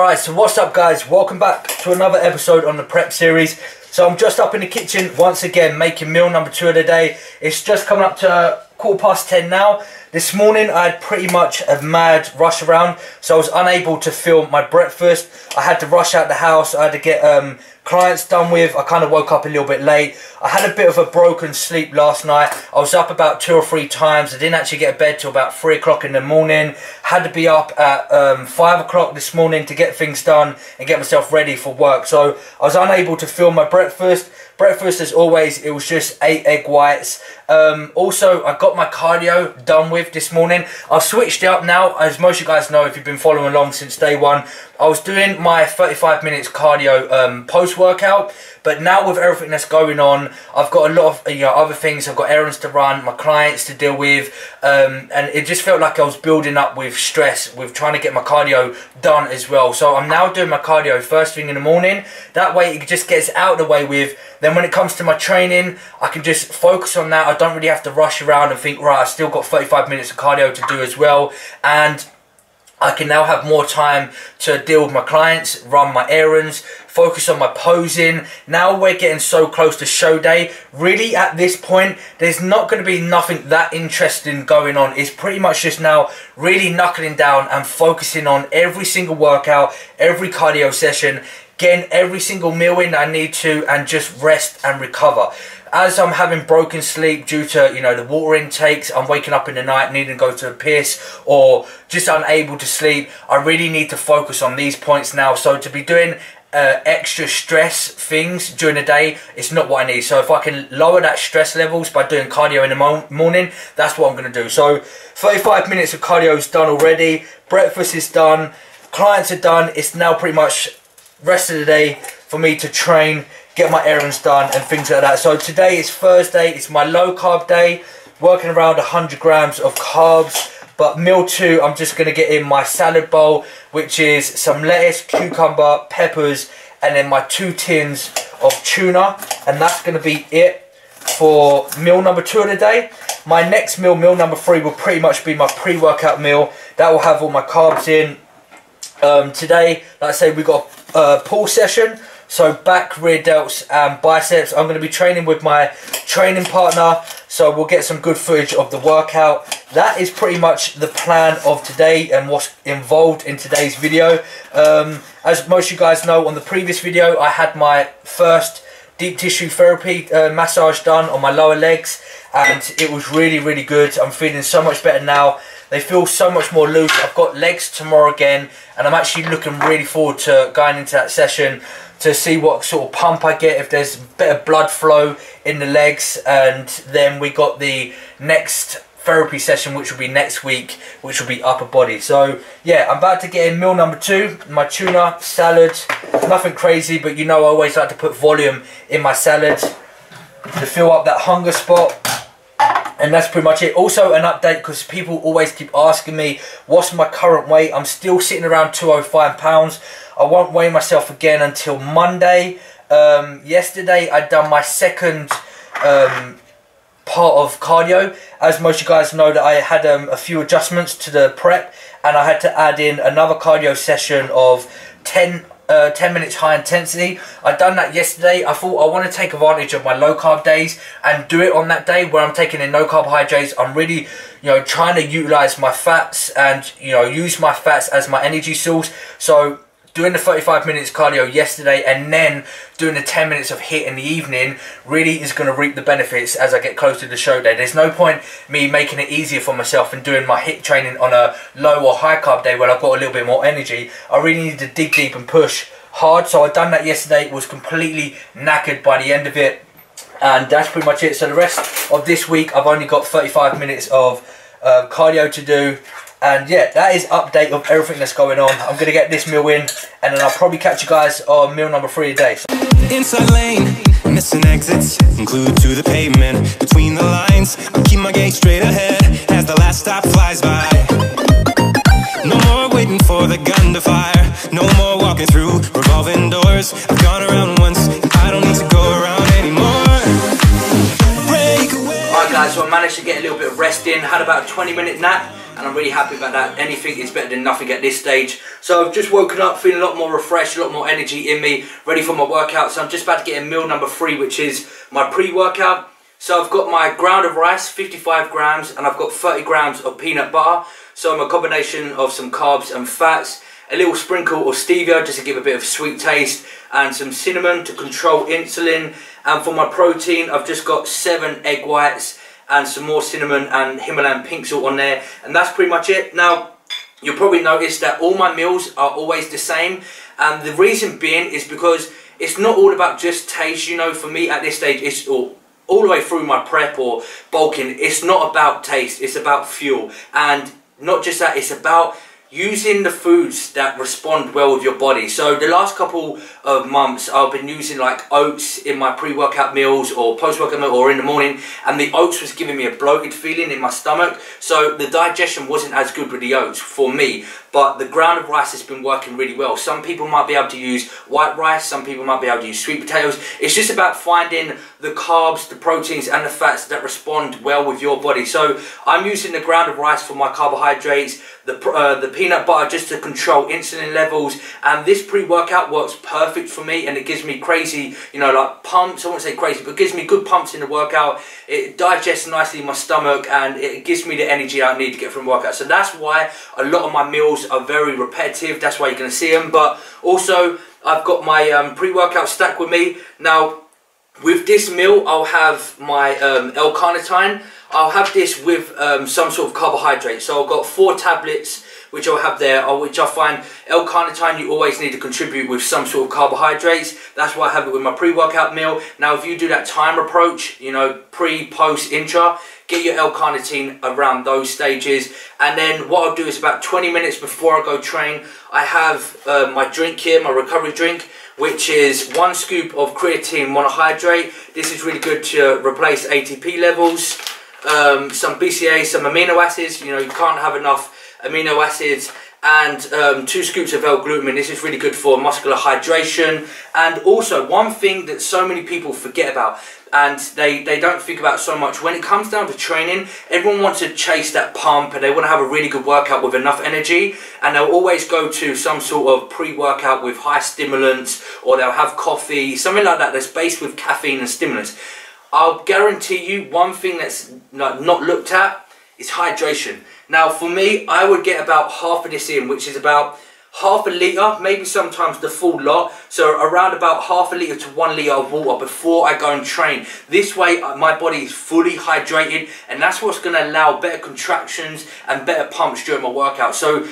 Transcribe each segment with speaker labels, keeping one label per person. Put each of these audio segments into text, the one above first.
Speaker 1: Alright, so what's up guys, welcome back to another episode on the prep series. So I'm just up in the kitchen once again making meal number 2 of the day. It's just coming up to 10:15 now. This morning I had pretty much a mad rush around, so I was unable to film my breakfast. I had to rush out the house, I had to get clients done with. I kind of woke up a little bit late. I had a bit of a broken sleep last night. I was up about 2 or 3 times. I didn't actually get to bed till about 3 o'clock in the morning. Had to be up at 5 o'clock this morning to get things done and get myself ready for work. So I was unable to film my breakfast. Breakfast, as always, it was just 8 egg whites. Also, I got my cardio done with this morning. I've switched it up now. As most of you guys know, if you've been following along since day one, I was doing my 35 minutes cardio post-workout. But now with everything that's going on, I've got a lot of other things. I've got errands to run, my clients to deal with, and it just felt like I was building up with stress with trying to get my cardio done as well. So I'm now doing my cardio first thing in the morning. That way it just gets out of the way with. Then when it comes to my training, I can just focus on that. I don't really have to rush around and think, right, I've still got 35 minutes of cardio to do as well. And I can now have more time to deal with my clients, run my errands, focus on my posing. Now we're getting so close to show day. Really, at this point, there's not going to be nothing that interesting going on. It's pretty much just now really knuckling down and focusing on every single workout, every cardio session, getting every single meal in that I need to, and just rest and recover. As I'm having broken sleep due to, the water intakes, I'm waking up in the night needing to go to a piss or just unable to sleep. I really need to focus on these points now. So to be doing extra stress things during the day, it's not what I need. So if I can lower that stress levels by doing cardio in the morning, that's what I'm going to do. So 35 minutes of cardio is done already. Breakfast is done. Clients are done. It's now pretty much rest of the day for me to train, get my errands done and things like that. So today is Thursday, it's my low carb day, working around 100 grams of carbs. But meal 2, I'm just going to get in my salad bowl, which is some lettuce, cucumber, peppers, and then my 2 tins of tuna. And that's going to be it for meal number 2 of the day. My next meal, meal number 3, will pretty much be my pre-workout meal. That will have all my carbs in. Today, like I say, we got a pull session. So back, rear delts and biceps. I'm going to be training with my training partner, so we'll get some good footage of the workout. That is pretty much the plan of today and what's involved in today's video. As most of you guys know, on the previous video I had my first deep tissue therapy massage done on my lower legs, and it was really good. I'm feeling so much better now. They feel so much more loose. I've got legs tomorrow again, and I'm actually looking really forward to going into that session to see what sort of pump I get, if there's better blood flow in the legs. And then we got the next therapy session, which will be next week, which will be upper body. So yeah, I'm about to get in meal number 2, my tuna salad. Nothing crazy, but I always like to put volume in my salad to fill up that hunger spot. And that's pretty much it. Also an update, because people always keep asking me what's my current weight. I'm still sitting around 205 pounds. I won't weigh myself again until Monday. Yesterday I done my second part of cardio. As most of you guys know, that I had a few adjustments to the prep, and I had to add in another cardio session of 10 minutes high intensity. I done that yesterday. I thought I want to take advantage of my low carb days and do it on that day where I'm taking in no carbohydrates. I'm really trying to utilize my fats and use my fats as my energy source. So doing the 35 minutes cardio yesterday and then doing the 10 minutes of HIIT in the evening really is going to reap the benefits as I get close to the show day. There's no point me making it easier for myself and doing my HIIT training on a low or high carb day where I've got a little bit more energy. I really need to dig deep and push hard. So I done that yesterday, was completely knackered by the end of it, and that's pretty much it. So the rest of this week I've only got 35 minutes of cardio to do. And yeah, that is update of everything that's going on. I'm going to get this meal in, and then I'll probably catch you guys on meal number 3 a day.
Speaker 2: Inside lane, missing exits, glued to the pavement. Between the lines, I'll keep my gaze straight ahead as the last stop flies by. No more waiting for the gun to fire. No more walking through revolving doors. I've gone around once, I don't need to go around anymore. Break away.
Speaker 1: Alright guys, so I managed managed to get a little bit of rest in, had about a 20-minute nap, and I'm really happy about that. Anything is better than nothing at this stage. So I've just woken up feeling a lot more refreshed, a lot more energy in me, ready for my workout. So I'm just about to get in meal number 3, which is my pre-workout. So I've got my ground of rice, 55 grams, and I've got 30 grams of peanut butter. So I'm a combination of some carbs and fats, a little sprinkle of stevia just to give a bit of sweet taste, and some cinnamon to control insulin. And for my protein, I've just got 7 egg whites and some more cinnamon and Himalayan pink salt on there, and that's pretty much it. Now, you'll probably notice that all my meals are always the same, and the reason being is because it's not all about just taste. You know, for me at this stage, it's all the way through my prep or bulking, it's not about taste, it's about fuel. And not just that, it's about using the foods that respond well with your body. So the last couple of months I've been using like oats in my pre-workout meals or post-workout meal or in the morning, and the oats was giving me a bloated feeling in my stomach, so the digestion wasn't as good with the oats for me. But the ground of rice has been working really well. Some people might be able to use white rice, some people might be able to use sweet potatoes. It's just about finding the carbs, the proteins and the fats that respond well with your body. So I'm using the ground of rice for my carbohydrates, the peanut butter just to control insulin levels, and this pre-workout works perfect for me, and it gives me crazy, you know, like pumps. I won't say crazy, but it gives me good pumps in the workout. It digests nicely in my stomach, and it gives me the energy I need to get from workout. So that's why a lot of my meals are very repetitive. That's why you're going to see them. But also I've got my pre-workout stack with me. Now with this meal I'll have my L-carnitine. I'll have this with some sort of carbohydrate. So I've got 4 tablets which I'll have there, which I find L-carnitine you always need to contribute with some sort of carbohydrates. That's why I have it with my pre-workout meal. Now if you do that time approach, you know, pre, post, intra, get your L-carnitine around those stages. And then what I'll do is about 20 minutes before I go train, I have my drink here, my recovery drink, which is 1 scoop of creatine monohydrate. This is really good to replace ATP levels, some BCA, some amino acids. You know, you can't have enough amino acids, and 2 scoops of L-glutamine. This is really good for muscular hydration. And also one thing that so many people forget about, and they don't think about so much, when it comes down to training, everyone wants to chase that pump and they want to have a really good workout with enough energy, and they'll always go to some sort of pre-workout with high stimulants, or they'll have coffee, something like that that's based with caffeine and stimulants. I'll guarantee you one thing that's not looked at is hydration. Now for me, I would get about half of this in, which is about half a litre, maybe sometimes the full lot. So around about half a litre to 1 litre of water before I go and train. This way my body is fully hydrated, and that's what's going to allow better contractions and better pumps during my workout. So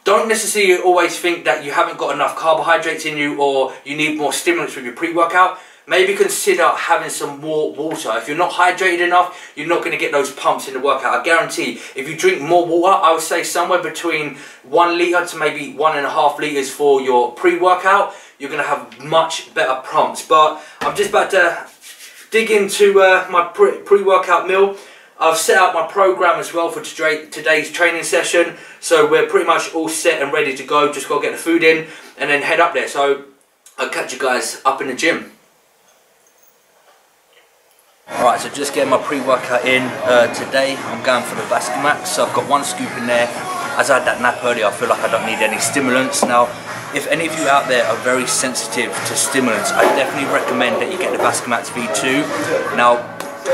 Speaker 1: don't necessarily always think that you haven't got enough carbohydrates in you or you need more stimulants with your pre-workout. Maybe consider having some more water. If you're not hydrated enough, you're not going to get those pumps in the workout. I guarantee if you drink more water, I would say somewhere between 1 litre to maybe 1.5 litres for your pre-workout, you're going to have much better pumps. But I'm just about to dig into my pre-workout meal. I've set out my program as well for today's training session. So we're pretty much all set and ready to go. Just got to get the food in and then head up there. So I'll catch you guys up in the gym. Alright, so just getting my pre-workout in today. I'm going for the Vascumax, so I've got 1 scoop in there. As I had that nap earlier, I feel like I don't need any stimulants. Now, if any of you out there are very sensitive to stimulants, I definitely recommend that you get the Vascumax V2. Now,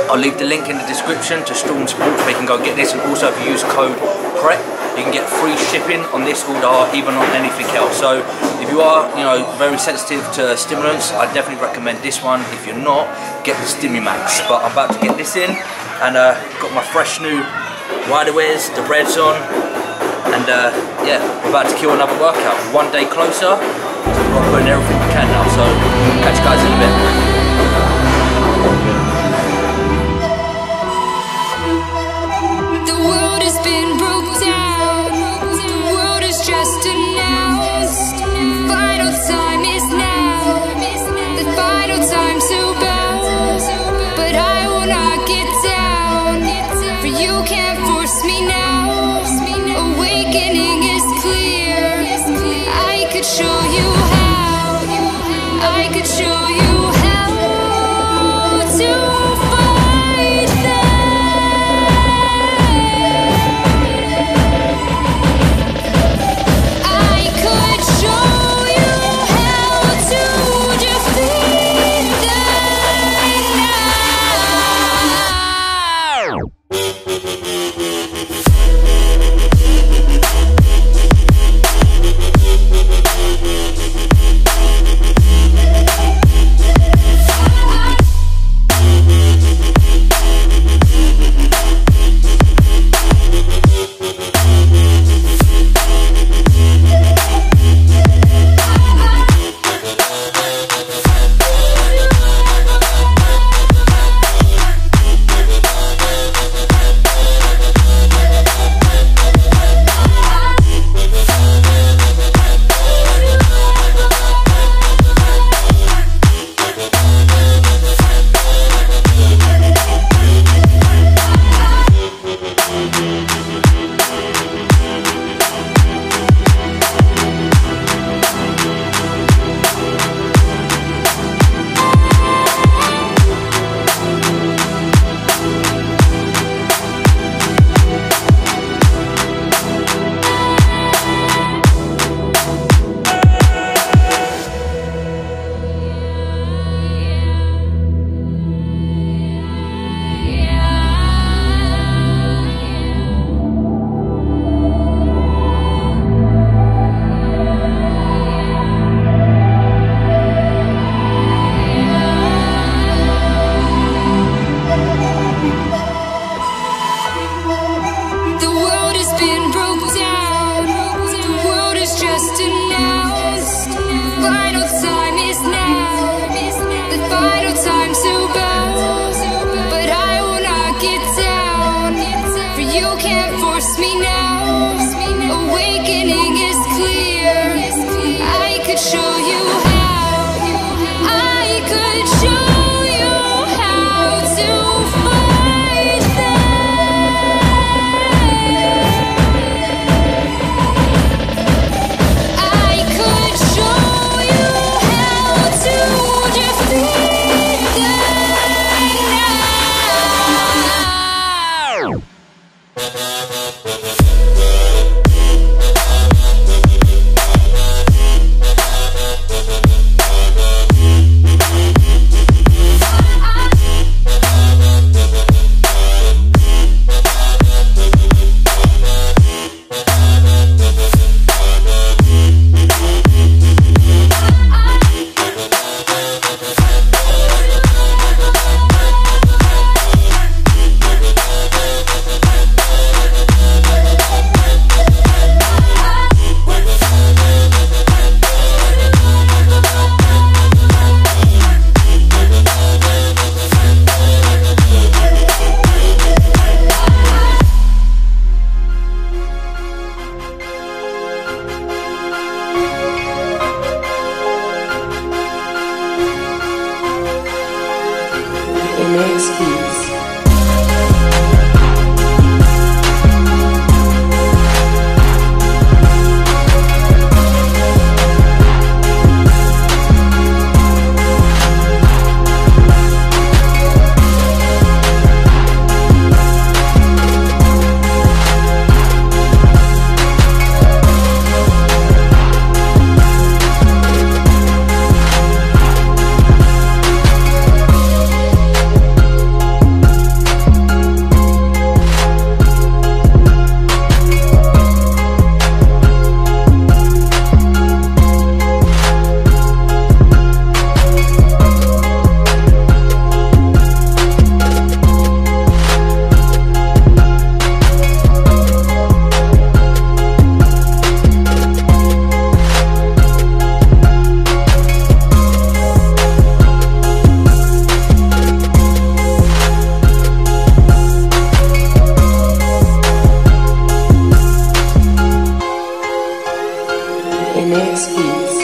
Speaker 1: I'll leave the link in the description to Storm Sports where you can go get this, and also if you use code PREP, you can get free shipping on this order or even on anything else. So if you are, you know, very sensitive to stimulants, I definitely recommend this one. If you're not, get the Stimumax. But I'm about to get this in, and got my fresh new riderwears, the reds on, and yeah, we're about to kill another workout. 1 day closer, so we're putting everything we can now. So catch you guys in a bit.
Speaker 3: NX Beats. NX Beats.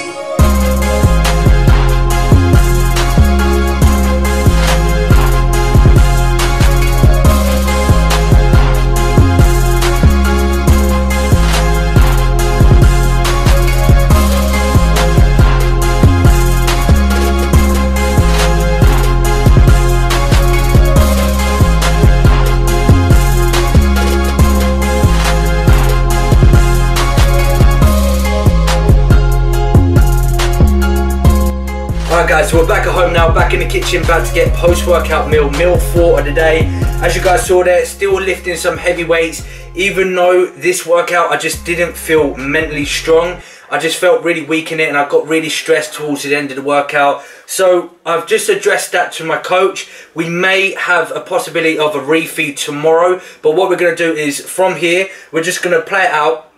Speaker 1: Alright guys, so we're back at home now, back in the kitchen, about to get post-workout meal 4 of the day. As you guys saw there, still lifting some heavy weights, even though this workout I just didn't feel mentally strong. I just felt really weak in it and I got really stressed towards the end of the workout. So I've just addressed that to my coach. We may have a possibility of a refeed tomorrow, but what we're going to do is from here, we're just going to play it out,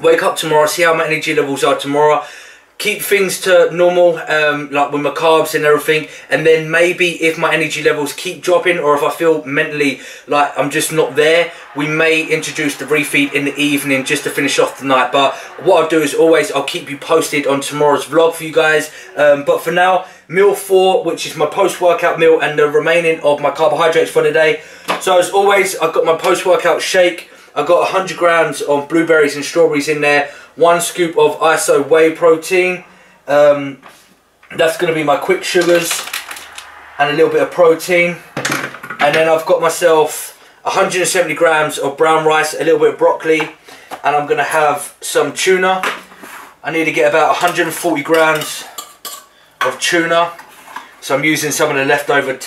Speaker 1: wake up tomorrow, see how my energy levels are tomorrow. Keep things to normal, like with my carbs and everything, and then maybe if my energy levels keep dropping or if I feel mentally like I'm just not there, we may introduce the refeed in the evening just to finish off the night. But what I'll do is always I'll keep you posted on tomorrow's vlog for you guys. But for now, meal 4, which is my post-workout meal and the remaining of my carbohydrates for the day. So as always, I've got my post-workout shake. I've got 100 grams of blueberries and strawberries in there. 1 scoop of ISO whey protein. That's going to be my quick sugars and a little bit of protein. And then I've got myself 170 grams of brown rice, a little bit of broccoli, and I'm going to have some tuna. I need to get about 140 grams of tuna. So I'm using some of the leftover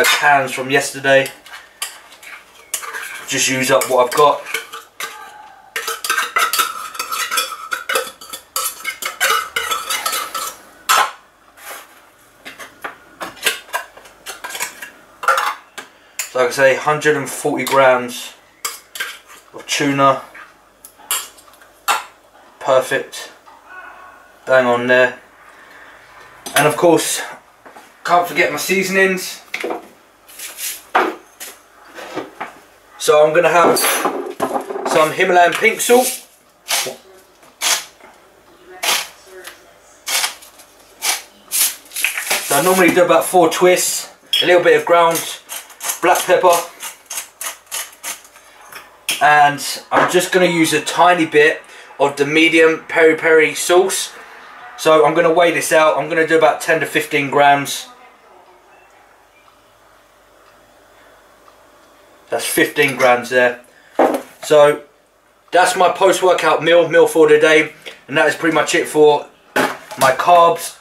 Speaker 1: cans from yesterday. Just use up what I've got. So like I say, 140 grams of tuna. Perfect. Bang on there. And of course, can't forget my seasonings. So I'm going to have some Himalayan pink salt. So I normally do about 4 twists. A little bit of ground black pepper. And I'm just going to use a tiny bit of the medium peri-peri sauce. So I'm going to weigh this out. I'm going to do about 10 to 15 grams. That's 15 grams there. So that's my post-workout meal 4 today, and that is pretty much it for my carbs,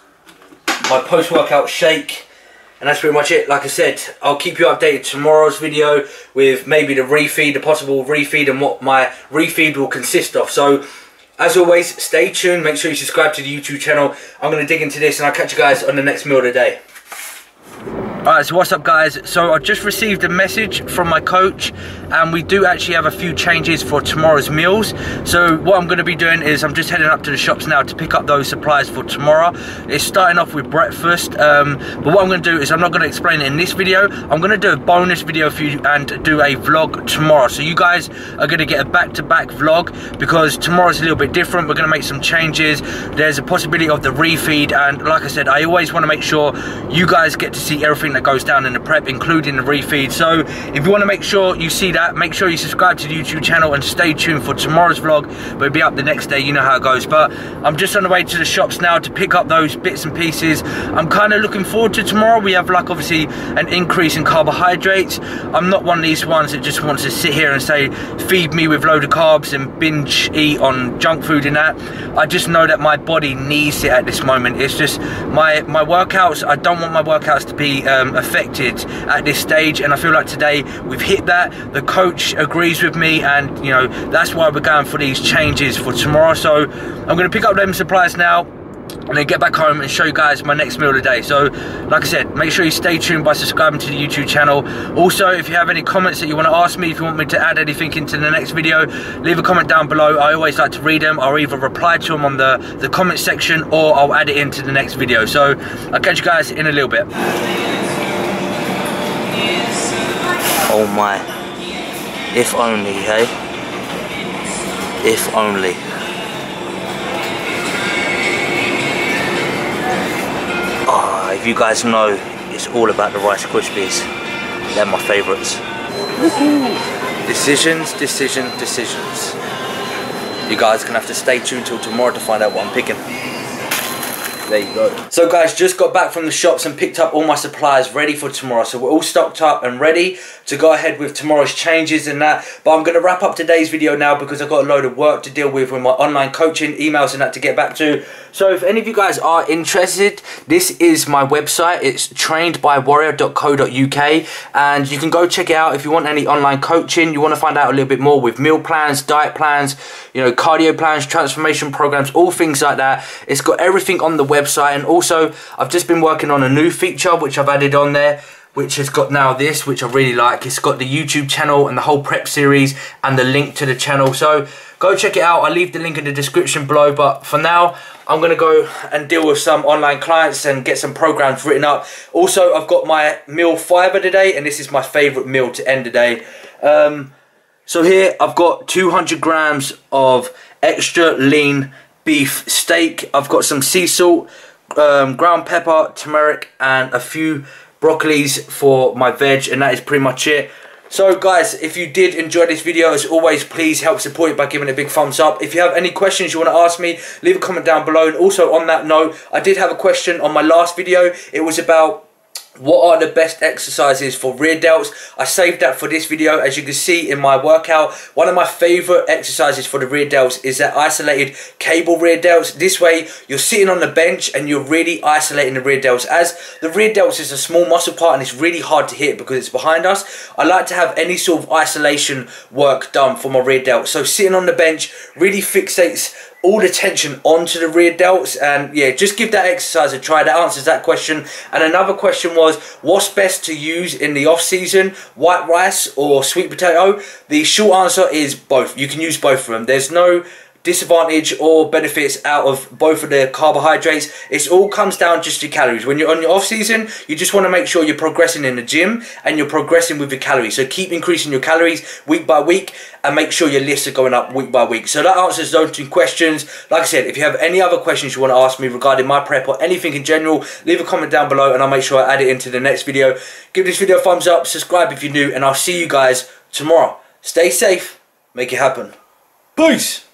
Speaker 1: my post-workout shake, and that's pretty much it. Like I said, I'll keep you updated tomorrow's video with maybe the refeed, the possible refeed, and what my refeed will consist of. So as always, stay tuned, make sure you subscribe to the YouTube channel. I'm going to dig into this and I'll catch you guys on the next meal of the day. Alright, so what's up guys? So I just received a message from my coach and we do actually have a few changes for tomorrow's meals. So what I'm going to be doing is I'm just heading up to the shops now to pick up those supplies for tomorrow. It's starting off with breakfast, but what I'm going to do is I'm not going to explain it in this video. I'm going to do a bonus video for you and do a vlog tomorrow. So you guys are going to get a back-to-back vlog because tomorrow's a little bit different. We're going to make some changes. There's a possibility of the refeed, and like I said, I always want to make sure you guys get to see everything that goes down in the prep, including the refeed. So if you want to make sure you see that, make sure you subscribe to the YouTube channel and stay tuned for tomorrow's vlog, but it'll be up the next day, you know how it goes. But I'm just on the way to the shops now to pick up those bits and pieces. I'm kind of looking forward to tomorrow. We have like obviously an increase in carbohydrates. I'm not one of these ones that just wants to sit here and say feed me with load of carbs and binge eat on junk food and that. I just know that my body needs it at this moment. It's just my workouts, I don't want my workouts to be affected at this stage, and I feel like today we've hit that. The coach agrees with me, and you know, that's why we're going for these changes for tomorrow. So I'm going to pick up them supplies now and then get back home and show you guys my next meal of the day. So like I said, make sure you stay tuned by subscribing to the YouTube channel. Also, if you have any comments that you want to ask me, if you want me to add anything into the next video, leave a comment down below. I always like to read them. I'll either reply to them on the comment section, or I'll add it into the next video. So I'll catch you guys in a little bit.
Speaker 4: Oh my, if only, hey? If only. If you guys know, it's all about the Rice Krispies. They're my favourites.
Speaker 1: Decisions, decisions, decisions. You guys are gonna have to stay tuned till tomorrow to find out what I'm picking. There you go. So guys, just got back from the shops and picked up all my supplies ready for tomorrow. So we're all stocked up and ready to go ahead with tomorrow's changes and that. But I'm going to wrap up today's video now because I've got a load of work to deal with my online coaching, emails and that to get back to. So if any of you guys are interested, this is my website. It's trainedbywarrior.co.uk, and you can go check it out if you want any online coaching. You want to find out a little bit more with meal plans, diet plans, you know, cardio plans, transformation programs, all things like that. It's got everything on the website. And also I've just been working on a new feature which I've added on there, which has got now this, which I really like. It's got the YouTube channel and the whole prep series and the link to the channel. So go check it out. I'll leave the link in the description below. But for now, I'm going to go and deal with some online clients and get some programs written up. Also, I've got my meal fiber today, and this is my favorite meal to end the day. So here I've got 200 grams of extra lean beef steak. I've got some sea salt, ground pepper, turmeric, and a few broccolis for my veg, and that is pretty much it. So guys, if you did enjoy this video, as always, please help support it by giving it a big thumbs up. If you have any questions you want to ask me, leave a comment down below. And also on that note, I did have a question on my last video. It was about what are the best exercises for rear delts. I saved that for this video. As you can see in my workout, one of my favorite exercises for the rear delts is that isolated cable rear delts. This way you're sitting on the bench and you're really isolating the rear delts. As the rear delts is a small muscle part and it's really hard to hit because it's behind us, I like to have any sort of isolation work done for my rear delts. So sitting on the bench really fixates all the tension onto the rear delts, and yeah, just give that exercise a try. That answers that question. And another question was, what's best to use in the off season, white rice or sweet potato? The short answer is both. You can use both of them. There's no disadvantage or benefits out of both of the carbohydrates. It all comes down just to calories. When you're on your off season, you just want to make sure you're progressing in the gym and you're progressing with your calories. So keep increasing your calories week by week and make sure your lifts are going up week by week. So that answers those two questions. Like I said, if you have any other questions you want to ask me regarding my prep or anything in general, leave a comment down below and I'll make sure I add it into the next video. Give this video a thumbs up, subscribe if you're new, and I'll see you guys tomorrow. Stay safe, make it happen. Peace!